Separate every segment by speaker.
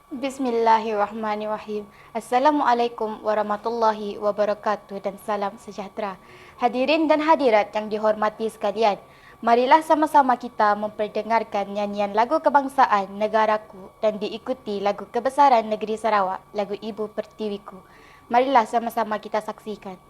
Speaker 1: Bismillahirrahmanirrahim. Assalamualaikum warahmatullahi wabarakatuh dan salam sejahtera. Hadirin dan hadirat yang dihormati sekalian, marilah sama-sama kita memperdengarkan nyanyian lagu kebangsaan negaraku dan diikuti lagu kebesaran negeri Sarawak, lagu Ibu Pertiwiku. Marilah sama-sama kita saksikan.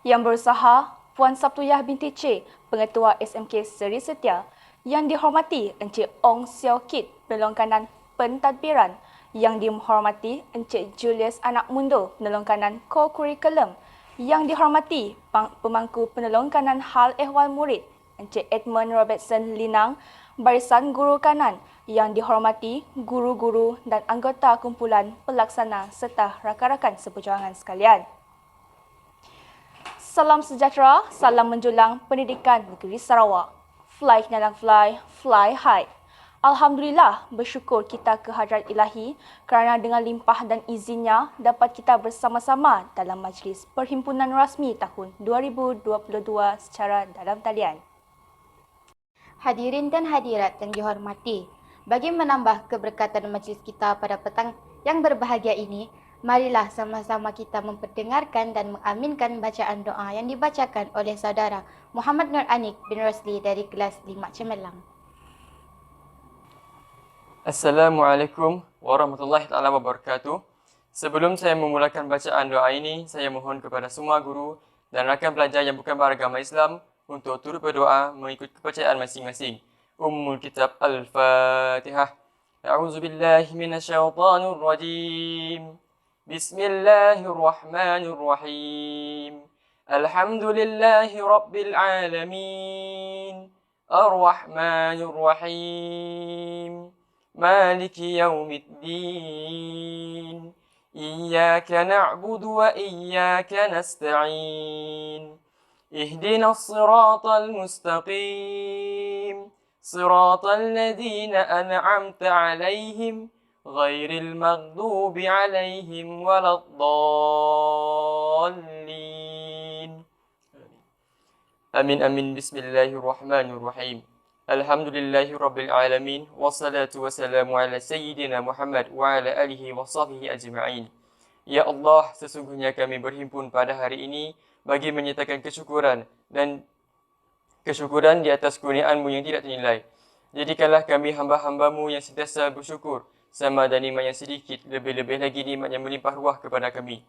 Speaker 2: Yang berusaha Puan Sabtuyah binti C, Pengetua SMK Seri Setia. Yang dihormati Encik Ong Seo Kit, Penolong Kanan Pentadbiran. Yang dihormati Encik Julius Anak Mundo, Penolong Kanan Co-Kurikulum. Yang dihormati Pemangku Penolong Kanan Hal Ehwal Murid, Encik Edmund Robertson Linang, Barisan Guru Kanan. Yang dihormati guru-guru dan anggota kumpulan pelaksana serta rakan-rakan seperjuangan sekalian. Salam sejahtera, salam menjulang pendidikan negeri Sarawak. Fly nyalang fly, fly high. Alhamdulillah, bersyukur kita ke hadrat ilahi kerana dengan limpah dan izinnya dapat kita bersama-sama dalam majlis Perhimpunan Rasmi tahun 2022 secara dalam talian.
Speaker 1: Hadirin dan hadirat yang dihormati, bagi menambah keberkatan majlis kita pada petang yang berbahagia ini, marilah sama-sama kita memperdengarkan dan mengaminkan bacaan doa yang dibacakan oleh saudara Muhammad Nur Anik bin Rosli dari kelas 5 Cemerlang.
Speaker 3: Assalamualaikum warahmatullahi taala wabarakatuh. Sebelum saya memulakan bacaan doa ini, saya mohon kepada semua guru dan rakan pelajar yang bukan beragama Islam untuk turut berdoa mengikut kepercayaan masing-masing. Ummul Kitab Al-Fatihah. A'udzu billahi minasyaitonir rajim. Bismillahirrahmanirrahim. Alhamdulillahi rabbil alamin. Ar-Rahmanir Rahim. مالك يوم الدين إياك نعبد وإياك نستعين اهدنا الصراط المستقيم صراط الذين أنعمت عليهم غير المغضوب عليهم ولا الضالين آمين آمين بسم الله الرحمن الرحيم الحمد لله رب العالمين والصلاة والسلام على سيدنا Muhammad wa ala alihi wa sahbihi ajma'in. Ya Allah, sesungguhnya kami berhimpun pada hari ini bagi menyatakan kesyukuran di atas kurniaan-Mu yang tidak ternilai. Jadikanlah kami hamba-hamba-Mu yang sentiasa bersyukur sama ada nikmat yang sedikit, lebih-lebih lagi nikmat yang melimpah ruah kepada kami.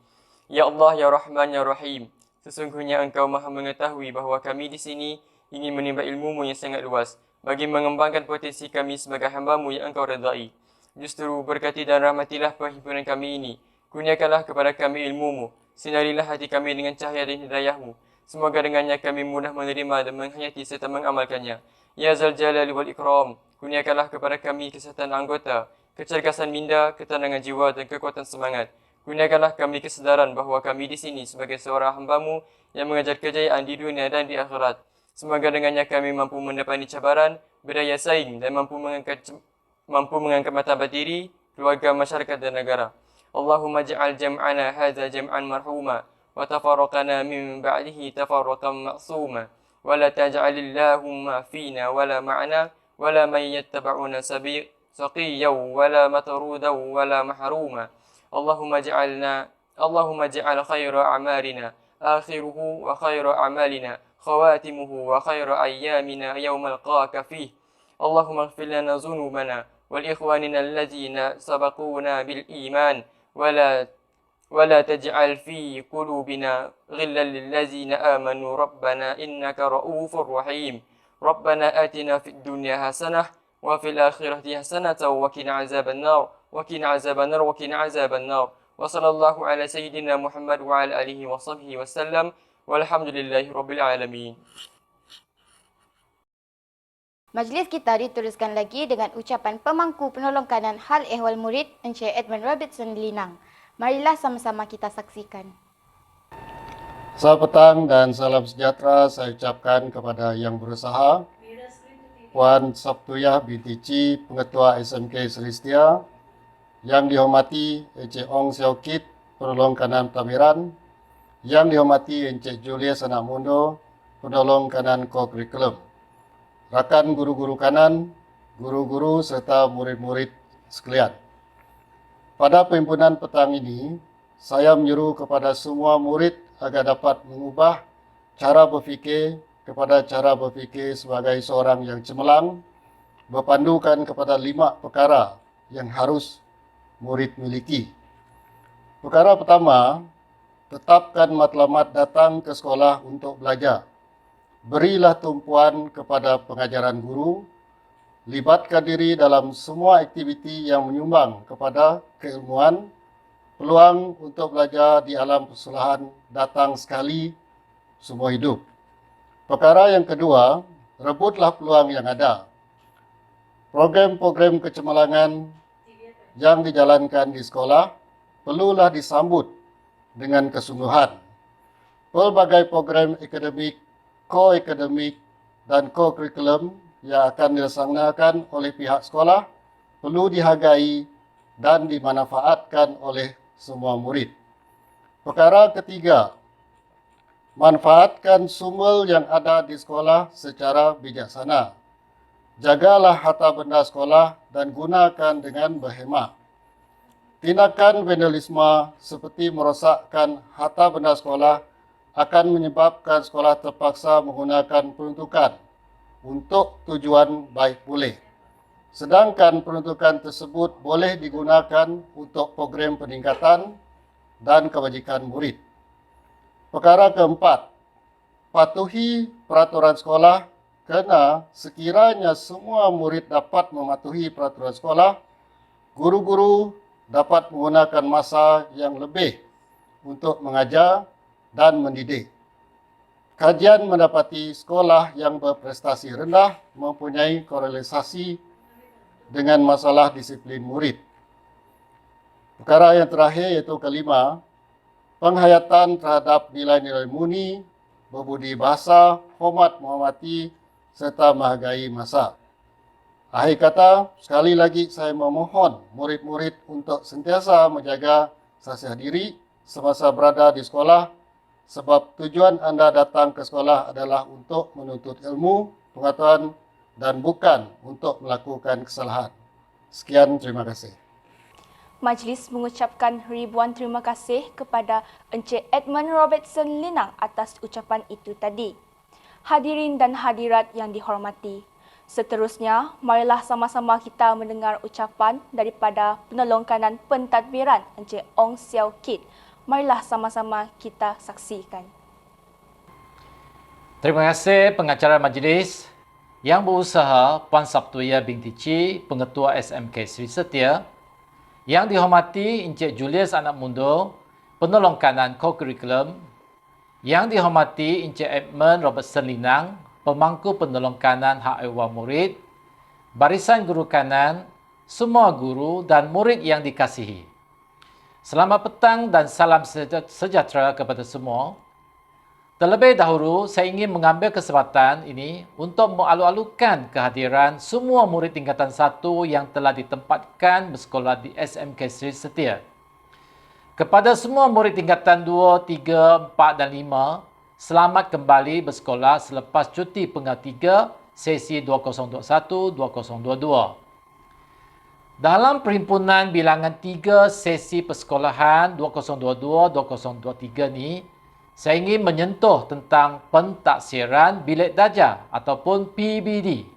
Speaker 3: Ya Allah, Ya Rahman, Ya Rahim, sesungguhnya Engkau maha mengetahui bahawa kami di sini ingin menimba ilmu-Mu yang sangat luas bagi mengembangkan potensi kami sebagai hamba-Mu yang Engkau redai. Justru berkati dan rahmatilah perhimpunan kami ini. Kurniakanlah kepada kami ilmu-Mu. Sinarilah hati kami dengan cahaya dan hidayah-Mu. Semoga dengannya kami mudah menerima dan menghayati serta mengamalkannya. Ya Zal Jalali wal Ikram, kurniakanlah kepada kami kesihatan anggota, kecergasan minda, ketenangan jiwa dan kekuatan semangat. Kurniakanlah kami kesedaran bahawa kami di sini sebagai seorang hamba-Mu yang mengajar kejayaan di dunia dan di akhirat. Semoga dengannya kami mampu mendapati cabaran, berdaya saing dan mampu mengangkat martabat diri, keluarga, masyarakat dan negara. Allahumma ja'al jam'ana hadza jam'an marhuma wa tafarraqana min ba'dihi tafarraqan ma'suma wa la taj'alillahumma fina wa la ma'ana wa la man yattaba'una saqiyyan wa la matrudan wa la mahruma. Allahumma ja'al khaira a'malina akhiruhu wa khaira a'malina khawatimuhu wa khaira ayyamina yawma alqaka fih. Allahumma ighfir lana dhunubana wal ikhwanina alladhina sabaquna bil iman ولا تجعل في قلوبنا غلا للذين آمنوا ربنا إنك رؤوف رحيم ربنا آتنا في الدنيا حسنة وفي الآخرة حسنة وقنا عذاب النار وصلى الله على سيدنا محمد وعلى آله وصحبه وسلم والحمد لله رب العالمين.
Speaker 1: Majlis kita diteruskan lagi dengan ucapan pemangku penolong kanan hal ehwal murid Encik Edmund Robertson Linang. Marilah sama-sama kita saksikan.
Speaker 4: Selamat petang dan salam sejahtera saya ucapkan kepada yang berusaha, Puan Sabtuyah binti Ci, Pengetua SMK Selistia, yang dihormati Encik Ong Siao Kit, Penolong Kanan Tamiran, yang dihormati Encik Julius Anak Mundo, Penolong Kanan Co-Curriculum, rakan guru-guru kanan, guru-guru serta murid-murid sekalian. Pada perhimpunan petang ini, saya menyuruh kepada semua murid agar dapat mengubah cara berfikir kepada cara berfikir sebagai seorang yang cemerlang, berpandukan kepada 5 perkara yang harus murid miliki. Perkara pertama, tetapkan matlamat datang ke sekolah untuk belajar. Berilah tumpuan kepada pengajaran guru, libatkan diri dalam semua aktiviti yang menyumbang kepada keilmuan. Peluang untuk belajar di alam persekolahan datang sekali seumur hidup. Perkara yang kedua, rebutlah peluang yang ada. Program-program kecemerlangan yang dijalankan di sekolah perlulah disambut dengan kesungguhan. Pelbagai program akademik, co-akademik dan co-curriculum yang akan dilaksanakan oleh pihak sekolah perlu dihargai dan dimanfaatkan oleh semua murid. Perkara ketiga, manfaatkan sumber yang ada di sekolah secara bijaksana. Jagalah harta benda sekolah dan gunakan dengan berhemat. Tindakan vandalisme seperti merosakkan harta benda sekolah akan menyebabkan sekolah terpaksa menggunakan peruntukan untuk tujuan baik pulih. Sedangkan peruntukan tersebut boleh digunakan untuk program peningkatan dan kebajikan murid. Perkara keempat, patuhi peraturan sekolah kerana sekiranya semua murid dapat mematuhi peraturan sekolah, guru-guru dapat menggunakan masa yang lebih untuk mengajar dan mendidik. Kajian mendapati sekolah yang berprestasi rendah mempunyai korelasi dengan masalah disiplin murid. Perkara yang terakhir iaitu kelima, penghayatan terhadap nilai-nilai murni, berbudi bahasa, hormat menghormati serta menghargai masa. Akhir kata, sekali lagi saya memohon murid-murid untuk sentiasa menjaga sasiah diri semasa berada di sekolah sebab tujuan anda datang ke sekolah adalah untuk menuntut ilmu, pengetahuan dan bukan untuk melakukan kesalahan. Sekian, terima kasih.
Speaker 2: Majlis mengucapkan ribuan terima kasih kepada Encik Edmund Robertson Linang atas ucapan itu tadi. Hadirin dan hadirat yang dihormati, seterusnya, marilah sama-sama kita mendengar ucapan daripada penolong kanan pentadbiran Encik Ong Siao Kit. Marilah sama-sama kita saksikan.
Speaker 5: Terima kasih pengacara majlis yang berusaha Puan Sabtuya binti Ci, Pengetua SMK Sri Setia, yang dihormati Encik Julius Anak Mundo, penolong kanan co-curriculum, yang dihormati Encik Edmund Robertson Linang, pemangku penolong kanan hak ehwal murid, barisan guru kanan, semua guru dan murid yang dikasihi. Selamat petang dan salam sejahtera kepada semua. Terlebih dahulu, saya ingin mengambil kesempatan ini untuk mengalu-alukan kehadiran semua murid tingkatan 1 yang telah ditempatkan bersekolah di SMK Sri Setia. Kepada semua murid tingkatan 2, 3, 4 dan 5, selamat kembali bersekolah selepas cuti penggal 3 sesi 2021-2022. Dalam perhimpunan bilangan 3 sesi persekolahan 2022-2023 ni, saya ingin menyentuh tentang pentaksiran bilik darjah ataupun PBD.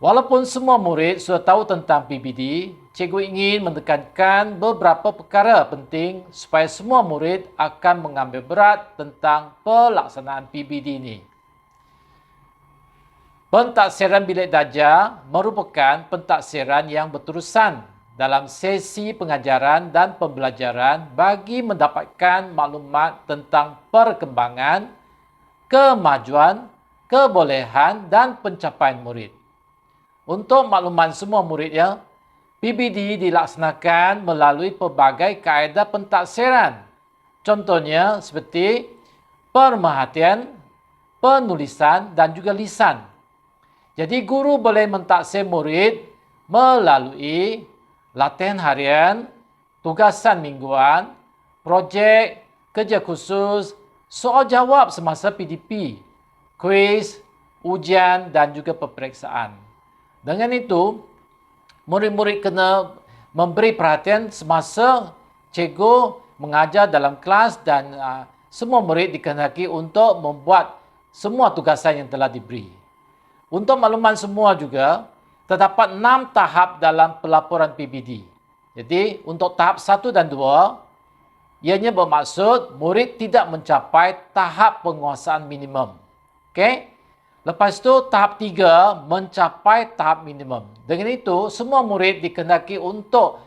Speaker 5: Walaupun semua murid sudah tahu tentang PBD, cikgu ingin menekankan beberapa perkara penting supaya semua murid akan mengambil berat tentang pelaksanaan PBD ini. Pentaksiran bilik darjah merupakan pentaksiran yang berterusan dalam sesi pengajaran dan pembelajaran bagi mendapatkan maklumat tentang perkembangan, kemajuan, kebolehan dan pencapaian murid. Untuk makluman semua muridnya, PBD dilaksanakan melalui pelbagai kaedah pentaksiran. Contohnya seperti pemerhatian, penulisan dan juga lisan. Jadi guru boleh mentaksir murid melalui latihan harian, tugasan mingguan, projek, kerja khusus, soal jawab semasa PDP, kuis, ujian dan juga peperiksaan. Dengan itu, murid-murid kena memberi perhatian semasa cikgu mengajar dalam kelas dan semua murid dikehendaki untuk membuat semua tugasan yang telah diberi. Untuk makluman semua juga, terdapat 6 tahap dalam pelaporan PBD. Jadi, untuk tahap 1 dan 2, ianya bermaksud murid tidak mencapai tahap penguasaan minimum. Okey? Lepas itu, tahap 3 mencapai tahap minimum. Dengan itu, semua murid dikehendaki untuk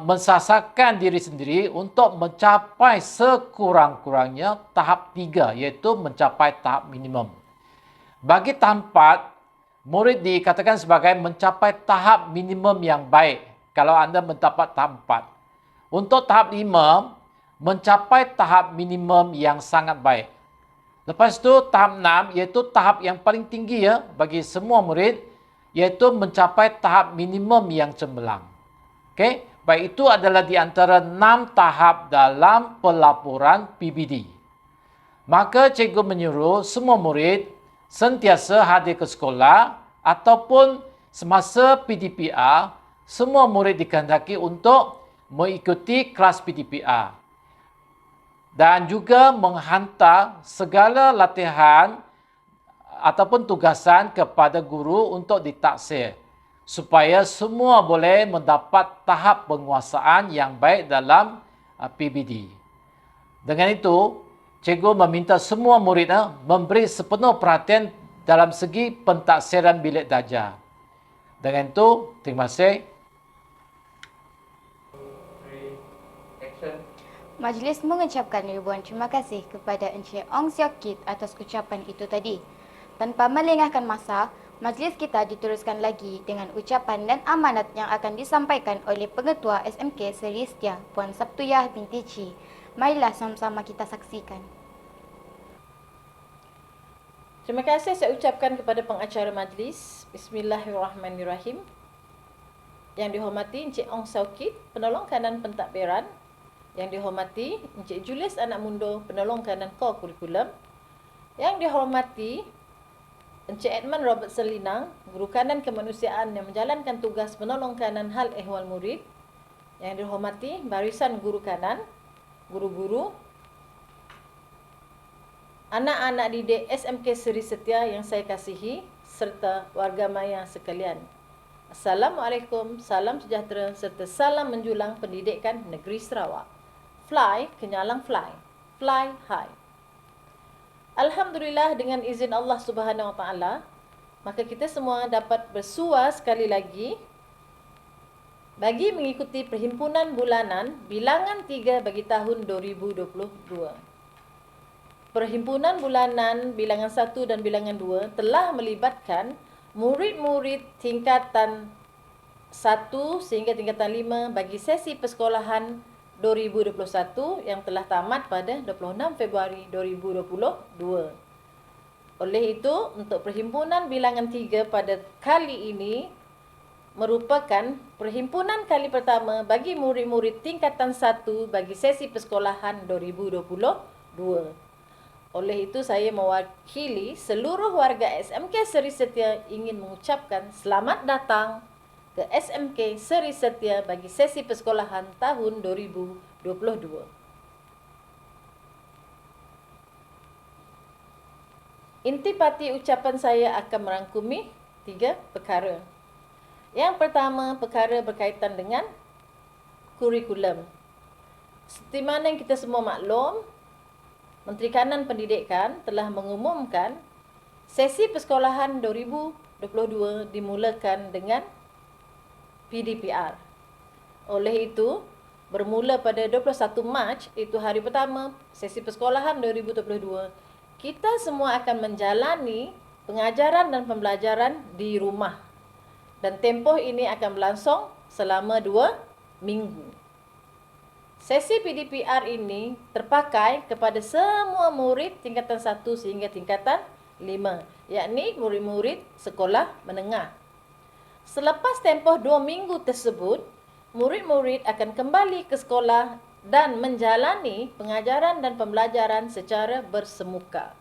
Speaker 5: mensasarkan diri sendiri untuk mencapai sekurang-kurangnya tahap 3, iaitu mencapai tahap minimum. Bagi tahap 4, murid dikatakan sebagai mencapai tahap minimum yang baik kalau anda mendapat tahap 4. Untuk tahap 5, mencapai tahap minimum yang sangat baik. Lepas itu tahap 6 iaitu tahap yang paling tinggi bagi semua murid, iaitu mencapai tahap minimum yang cemerlang. Okey, baik, itu adalah di antara 6 tahap dalam pelaporan PBD. Maka cikgu menyuruh semua murid sentiasa hadir ke sekolah ataupun semasa PDPR, semua murid dikehendaki untuk mengikuti kelas PDPR dan juga menghantar segala latihan ataupun tugasan kepada guru untuk ditaksir supaya semua boleh mendapat tahap penguasaan yang baik dalam PBD. Dengan itu, cikgu meminta semua murid memberi sepenuh perhatian dalam segi pentaksiran bilik darjah. Dengan itu, terima kasih.
Speaker 1: Majlis mengucapkan ribuan terima kasih kepada Encik Ong Siao Kit atas ucapan itu tadi. Tanpa melengahkan masa, Majlis kita diteruskan lagi dengan ucapan dan amanat yang akan disampaikan oleh Pengetua SMK Seri Setia Puan Sabtuyah binti Ci. Marilah sama-sama kita saksikan.
Speaker 6: Terima kasih saya ucapkan kepada pengacara majlis. Bismillahirrahmanirrahim. Yang dihormati Encik Ong Sao Kit, penolong kanan pentadbiran. Yang dihormati Encik Julius Anak Mundo, penolong kanan core kurikulum. Yang dihormati Encik Edmund Robert Selinang, guru kanan kemanusiaan yang menjalankan tugas penolong kanan hal ehwal murid. Yang dihormati barisan guru kanan, guru-guru, anak-anak didik SMK Seri Setia yang saya kasihi, serta warga maya sekalian. Assalamualaikum, salam sejahtera serta salam menjulang pendidikan negeri Sarawak. Fly, kenyalang fly. Fly high. Alhamdulillah, dengan izin Allah Subhanahu Wa Taala, maka kita semua dapat bersua sekali lagi bagi mengikuti perhimpunan bulanan bilangan 3 bagi tahun 2022. Perhimpunan bulanan bilangan 1 dan bilangan 2 telah melibatkan murid-murid tingkatan 1 sehingga tingkatan 5 bagi sesi persekolahan 2021 yang telah tamat pada 26 Februari 2022. Oleh itu, untuk perhimpunan bilangan 3 pada kali ini merupakan perhimpunan kali pertama bagi murid-murid tingkatan 1 bagi sesi persekolahan 2022. Oleh itu, saya mewakili seluruh warga SMK Seri Setia ingin mengucapkan selamat datang ke SMK Seri Setia bagi sesi persekolahan tahun 2022. Intipati ucapan saya akan merangkumi 3 perkara. Yang pertama, perkara berkaitan dengan kurikulum. Seperti mana yang kita semua maklum, Menteri Kanan Pendidikan telah mengumumkan sesi persekolahan 2022 dimulakan dengan PDPR. Oleh itu, bermula pada 21 Mac, itu hari pertama sesi persekolahan 2022, kita semua akan menjalani pengajaran dan pembelajaran di rumah. Dan tempoh ini akan berlangsung selama 2 minggu. Sesi PDPR ini terpakai kepada semua murid tingkatan 1 sehingga tingkatan 5, yakni murid-murid sekolah menengah. Selepas tempoh 2 minggu tersebut, murid-murid akan kembali ke sekolah dan menjalani pengajaran dan pembelajaran secara bersemuka.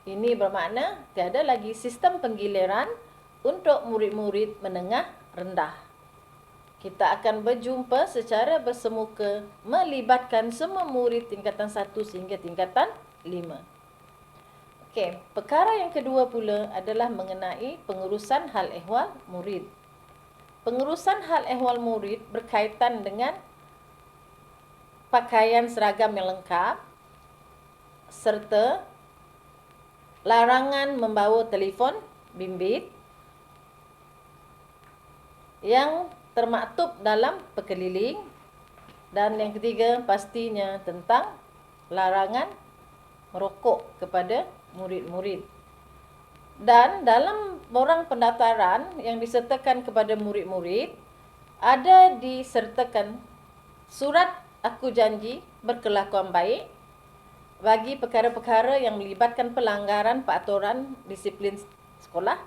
Speaker 6: Ini bermakna tiada lagi sistem penggiliran untuk murid-murid menengah rendah. Kita akan berjumpa secara bersemuka melibatkan semua murid tingkatan 1 sehingga tingkatan 5. Okey, perkara yang kedua pula adalah mengenai pengurusan hal ehwal murid. Pengurusan hal ehwal murid berkaitan dengan pakaian seragam yang lengkap serta larangan membawa telefon bimbit yang termaktub dalam perkeliling, dan yang ketiga pastinya tentang larangan merokok kepada murid-murid. Dan dalam borang pendaftaran yang disertakan kepada murid-murid, ada disertakan surat aku janji berkelakuan baik bagi perkara-perkara yang melibatkan pelanggaran peraturan disiplin sekolah,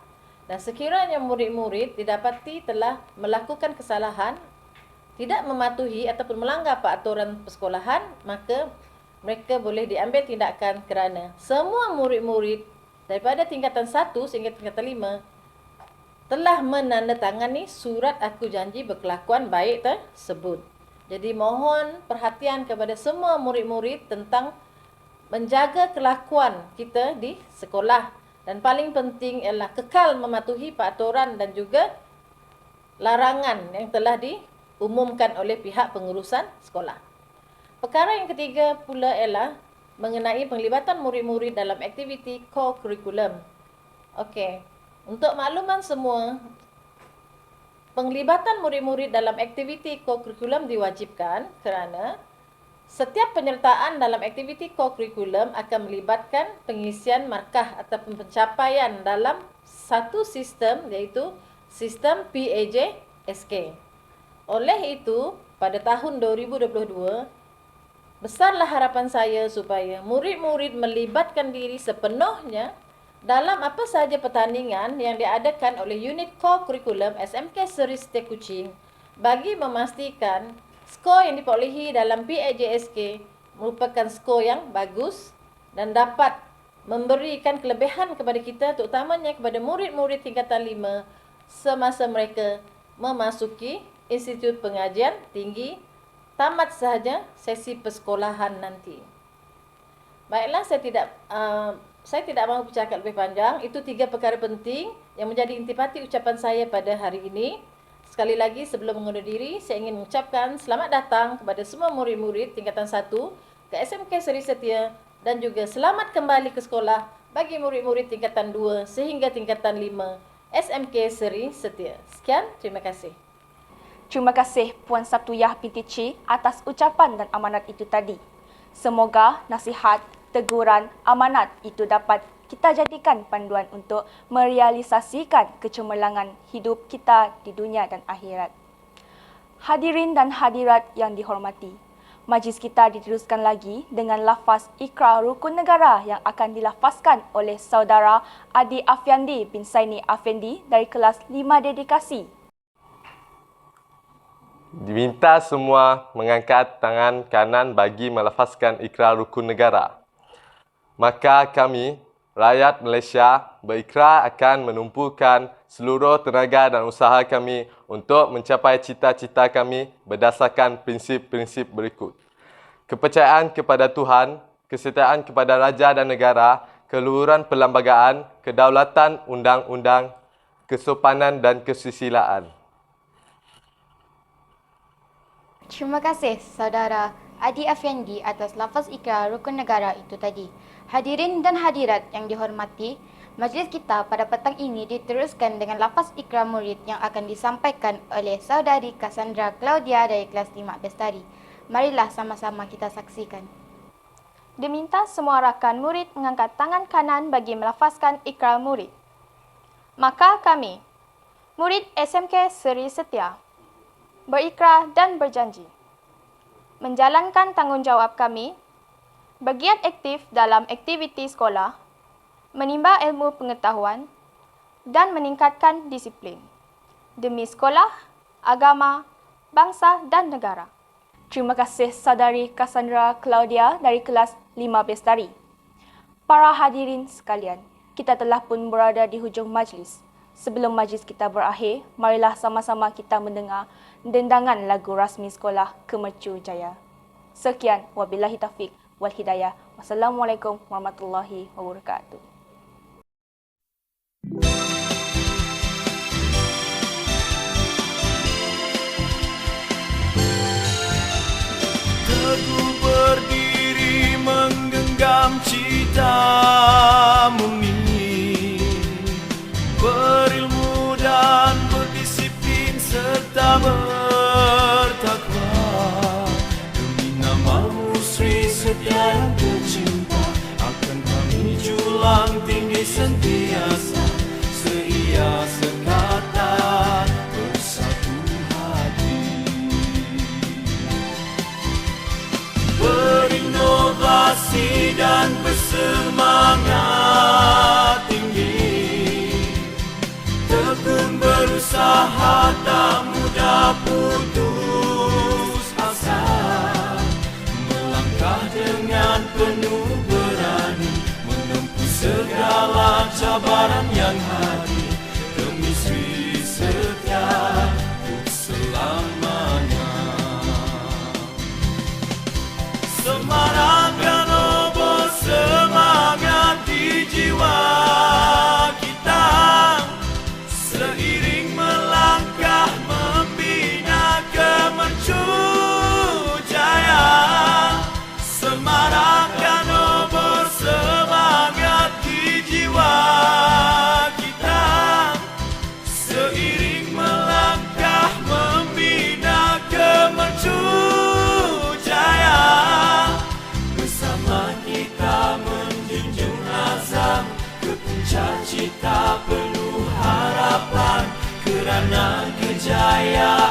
Speaker 6: dan sekiranya murid-murid didapati telah melakukan kesalahan, tidak mematuhi ataupun melanggar peraturan persekolahan, maka mereka boleh diambil tindakan kerana semua murid-murid daripada tingkatan 1 sehingga tingkatan 5 telah menandatangani surat aku janji berkelakuan baik tersebut. Jadi mohon perhatian kepada semua murid-murid tentang menjaga kelakuan kita di sekolah, dan paling penting ialah kekal mematuhi peraturan dan juga larangan yang telah diumumkan oleh pihak pengurusan sekolah. Perkara yang ketiga pula ialah mengenai penglibatan murid-murid dalam aktiviti core curriculum. Okey, untuk makluman semua, penglibatan murid-murid dalam aktiviti core curriculum diwajibkan kerana Setiap penyertaan dalam aktiviti co-curriculum akan melibatkan pengisian markah atau pencapaian dalam satu sistem, iaitu sistem PAJ-SK. Oleh itu, pada tahun 2022, besarlah harapan saya supaya murid-murid melibatkan diri sepenuhnya dalam apa sahaja pertandingan yang diadakan oleh unit co-curriculum SMK Seri Setia Kuching bagi memastikan skor yang diperolehi dalam PAJSK merupakan skor yang bagus dan dapat memberikan kelebihan kepada kita, terutamanya kepada murid-murid tingkatan 5 semasa mereka memasuki institut pengajian tinggi tamat sahaja sesi persekolahan nanti. Baiklah, saya tidak mahu bercakap lebih panjang. Itu 3 perkara penting yang menjadi intipati ucapan saya pada hari ini. Sekali lagi sebelum mengundur diri, saya ingin mengucapkan selamat datang kepada semua murid-murid tingkatan 1 ke SMK Seri Setia dan juga selamat kembali ke sekolah bagi murid-murid tingkatan 2 sehingga tingkatan 5 SMK Seri Setia. Sekian, terima kasih.
Speaker 2: Terima kasih Puan Sabtuyah binti C atas ucapan dan amanat itu tadi. Semoga nasihat, teguran, amanat itu dapat kita jadikan panduan untuk merealisasikan kecemerlangan hidup kita di dunia dan akhirat. Hadirin dan hadirat yang dihormati, majlis kita diteruskan lagi dengan lafaz Ikrar Rukun Negara yang akan dilafazkan oleh saudara Adi Afyandi bin Saini Afendi dari kelas 5 dedikasi.
Speaker 7: Diminta semua mengangkat tangan kanan bagi melafazkan ikrar rukun negara. Maka kami, rakyat Malaysia, berikrar akan menumpukan seluruh tenaga dan usaha kami untuk mencapai cita-cita kami berdasarkan prinsip-prinsip berikut. Kepercayaan kepada Tuhan, kesetiaan kepada raja dan negara, keluhuran perlembagaan, kedaulatan undang-undang, kesopanan dan kesusilaan.
Speaker 1: Terima kasih saudara Adi Afendi atas lafaz ikrar rukun negara itu tadi. Hadirin dan hadirat yang dihormati, majlis kita pada petang ini diteruskan dengan lafaz ikrar murid yang akan disampaikan oleh saudari Cassandra Claudia dari kelas 5 Bestari. Marilah sama-sama kita saksikan.
Speaker 2: Diminta semua rakan murid mengangkat tangan kanan bagi melafazkan ikrar murid. Maka kami, murid SMK Seri Setia, berikrar dan berjanji menjalankan tanggungjawab kami, bergiat aktif dalam aktiviti sekolah, menimba ilmu pengetahuan dan meningkatkan disiplin demi sekolah, agama, bangsa dan negara. Terima kasih saudari Cassandra Claudia dari kelas 5 Bestari. Para hadirin sekalian, kita telah pun berada di hujung majlis. Sebelum majlis kita berakhir, marilah sama-sama kita mendengar dendangan lagu rasmi sekolah Kemercu Jaya. Sekian, wabillahi taufiq wal hidayah. Wassalamualaikum warahmatullahi wabarakatuh.
Speaker 8: Teguh berdiri menggenggam cita murni, berilmu dan berdisiplin serta bertakwa, demi namamu Sri Setia yang tercinta, akan kami julang tinggi sentiasa, seia sekata bersatu hati. Berinovasi dan bersemangat tinggi, tekun berusaha tak mudah putus asa, melangkah dengan penuh berani, menempuh segala cabaran yang hadir, demi Sri Setia untuk selamanya. Semarakkan obor semangat di jiwa kita, seiring melangkah membina Kemercu Jaya. Semarakkan obor semangat di jiwa kita, Karena kejayaan